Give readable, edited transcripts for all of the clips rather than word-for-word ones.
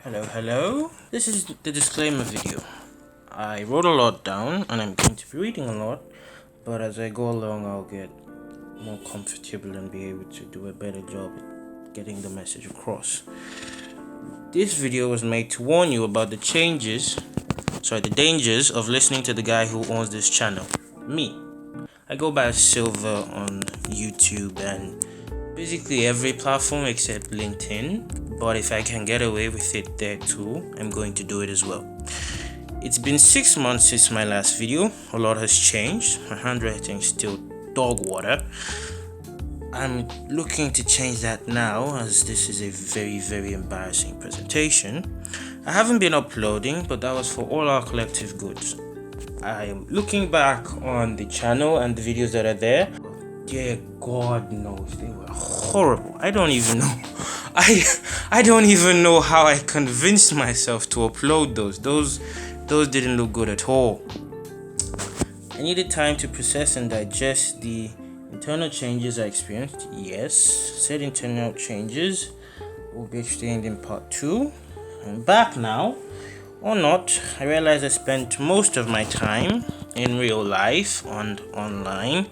Hello. This is the disclaimer video. I wrote a lot down and I'm going to be reading a lot, but as I go along, I'll get more comfortable and be able to do a better job at getting the message across. This video was made to warn you about the dangers of listening to the guy who owns this channel, me. I go by Silver on YouTube and basically every platform except LinkedIn, but if I can get away with it there too, I'm going to do it as well. It's been 6 months since my last video. A lot has changed. My handwriting is still dog water. I'm looking to change that now, as this is a very embarrassing presentation. I haven't been uploading, but that was for all our collective goods. I'm looking back on the channel and the videos that are there. Dear God knows they were horrible. I don't even know. I don't even know how I convinced myself to upload those. Those didn't look good at all. I needed time to process and digest the internal changes I experienced. Yes, said internal changes will be explained in part 2. I'm back now. Or not, I realize I spent most of my time in real life and online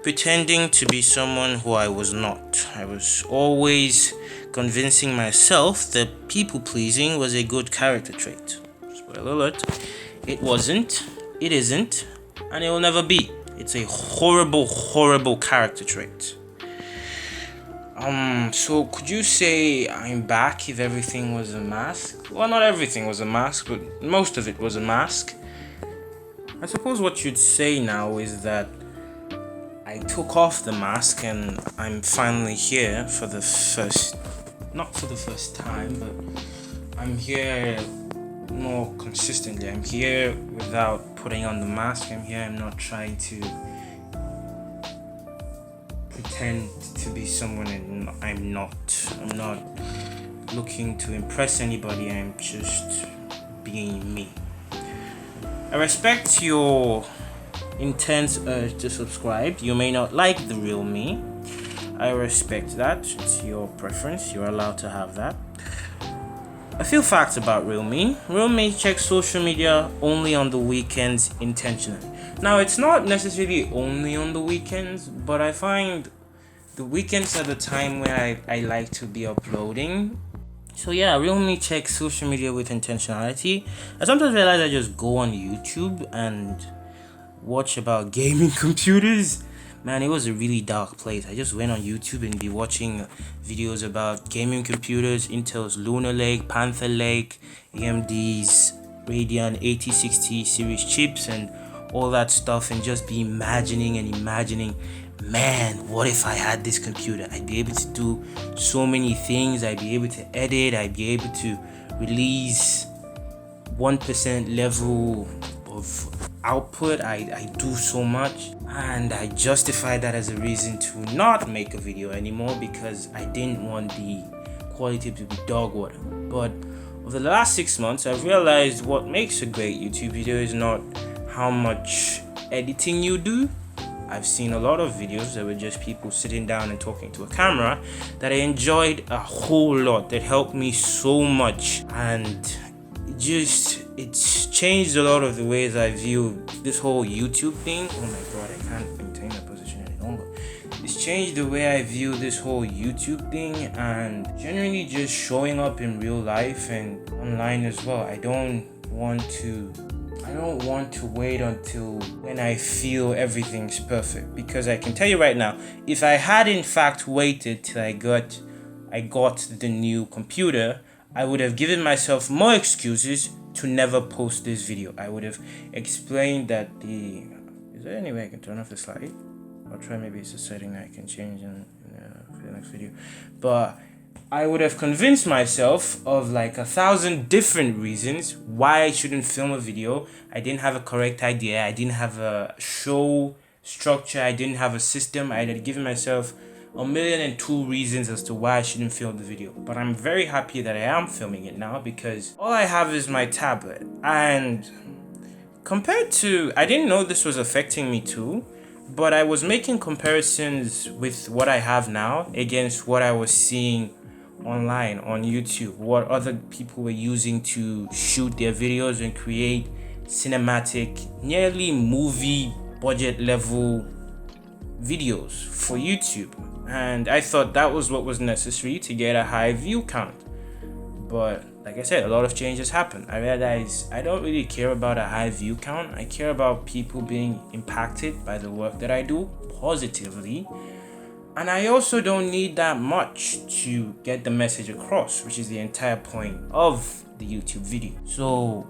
pretending to be someone who I was not. I was always convincing myself that people pleasing was a good character trait. Spoiler alert, it wasn't, it isn't, and it will never be. It's a horrible character trait. So could you say I'm back if everything was a mask? Well, not everything was a mask, but most of it was a mask. I suppose what you'd say now is that I took off the mask and I'm finally here for the first, not for the first time, but I'm here more consistently. I'm here without putting on the mask. I'm not trying to pretend to be someone I'm not. I'm not looking to impress anybody. I'm just being me. I respect your intense urge to subscribe. You may not like the real me. I respect that. It's your preference. You're allowed to have that. A few facts about Real Me. Real Me checks social media only on the weekends intentionally. Now, it's not necessarily only on the weekends, but I find the weekends are the time where I like to be uploading. So yeah, Real Me checks social media with intentionality. I sometimes realize I just go on YouTube and watch about gaming computers. Man, it was a really dark place. I just went on YouTube and be watching videos about gaming computers, Intel's Lunar Lake, Panther Lake, AMD's Radeon 8060 series chips and all that stuff, and just be imagining, man, what if I had this computer? I'd be able to do so many things. I'd be able to edit. I'd be able to release 1% level of output. I do so much, and I justify that as a reason to not make a video anymore because I didn't want the quality to be dog water. But over the last 6 months, I've realized what makes a great YouTube video is not how much editing you do. I've seen a lot of videos that were just people sitting down and talking to a camera that I enjoyed a whole lot, that helped me so much, and it's changed a lot of the ways I view this whole YouTube thing. Oh my god, I can't maintain that position any longer. It's changed the way I view this whole YouTube thing, and generally just showing up in real life and online as well. I don't want to wait until when I feel everything's perfect, because I can tell you right now, if I had in fact waited till I got the new computer, I would have given myself more excuses to never post this video. I would have explained that is there any way I can turn off the slide? I'll try. Maybe it's a setting that I can change for the next video. But I would have convinced myself of like 1,000 different reasons why I shouldn't film a video. I didn't have a correct idea. I didn't have a show structure. I didn't have a system. I had given myself 1,002 reasons as to why I shouldn't film the video. But I'm very happy that I am filming it now, because all I have is my tablet. And compared to, I didn't know this was affecting me too, but I was making comparisons with what I have now against what I was seeing online on YouTube, what other people were using to shoot their videos and create cinematic, nearly movie budget level videos for YouTube. And I thought that was what was necessary to get a high view count. But like I said, a lot of changes happened. I realized I don't really care about a high view count. I care about people being impacted by the work that I do positively. And I also don't need that much to get the message across, which is the entire point of the YouTube video. So,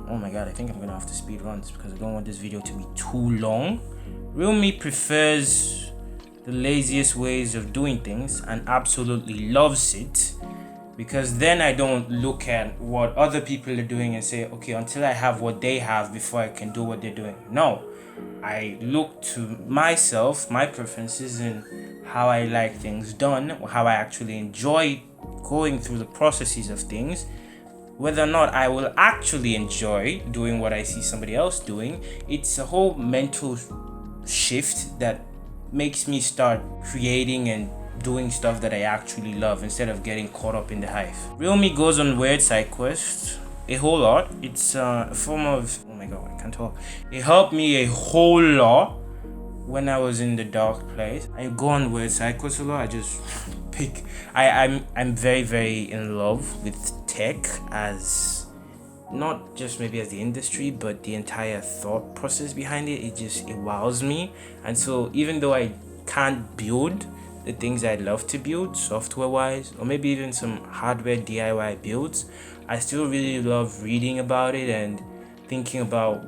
oh my god, I think I'm gonna have to speed run this because I don't want this video to be too long. Real Me prefers the laziest ways of doing things and absolutely loves it, because then I don't look at what other people are doing and say, okay, until I have what they have before I can do what they're doing. No, I look to myself, my preferences, and how I like things done, or how I actually enjoy going through the processes of things. Whether or not I will actually enjoy doing what I see somebody else doing, it's a whole mental shift that makes me start creating and doing stuff that I actually love instead of getting caught up in the hype. Real Me goes on weird side quests a whole lot. It's a form of, oh my god, I can't talk. It helped me a whole lot when I was in the dark place. I go on weird side quests a lot. I just pick. I'm very, very in love with tech, as not just maybe as the industry, but the entire thought process behind it. It wows me. And so even though I can't build the things I'd love to build software wise, or maybe even some hardware DIY builds, I still really love reading about it and thinking about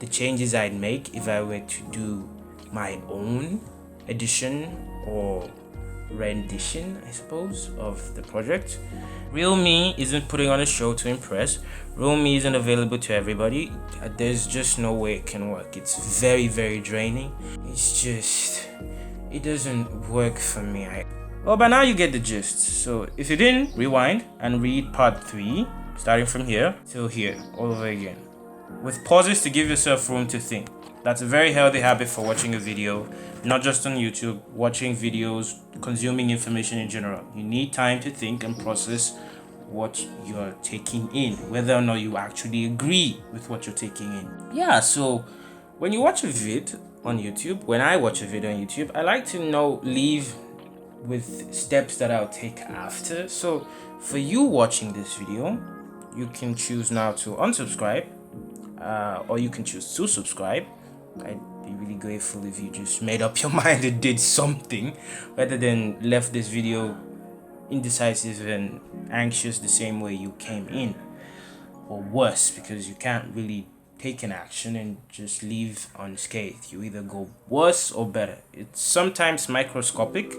the changes I'd make if I were to do my own edition or rendition, I suppose, of the project. Real Me isn't putting on a show to impress. Real Me isn't available to everybody. There's just no way it can work. It's very, very draining. It doesn't work for me. Well, by now you get the gist. So if you didn't, rewind and read part 3, starting from here till here, all over again, with pauses to give yourself room to think. That's a very healthy habit for watching a video, not just on YouTube, watching videos, consuming information in general. You need time to think and process what you're taking in, whether or not you actually agree with what you're taking in. Yeah, so when you watch a vid on YouTube, when I watch a video on YouTube, I like to leave with steps that I'll take after. So for you watching this video, you can choose now to unsubscribe, or you can choose to subscribe. I'd be really grateful if you just made up your mind and did something, rather than left this video indecisive and anxious the same way you came in, or worse, because you can't really take an action and just leave unscathed. You either go worse or better. It's sometimes microscopic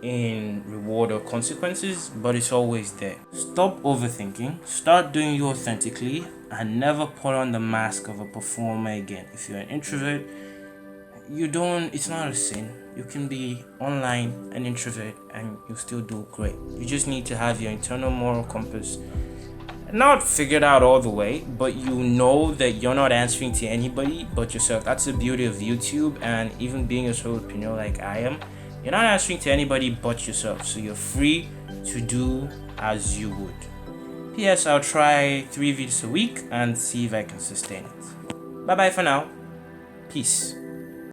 in reward or consequences, but it's always there. Stop overthinking, start doing you authentically, and never put on the mask of a performer again. If you're an introvert, it's not a sin. You can be online an introvert and you still do great. You just need to have your internal moral compass not figured out all the way, but you know that you're not answering to anybody but yourself. That's the beauty of YouTube, and even being a solopreneur like I am, you're not answering to anybody but yourself, so you're free to do as you would. P.S. I'll try 3 videos a week and see if I can sustain it. Bye bye for now. Peace.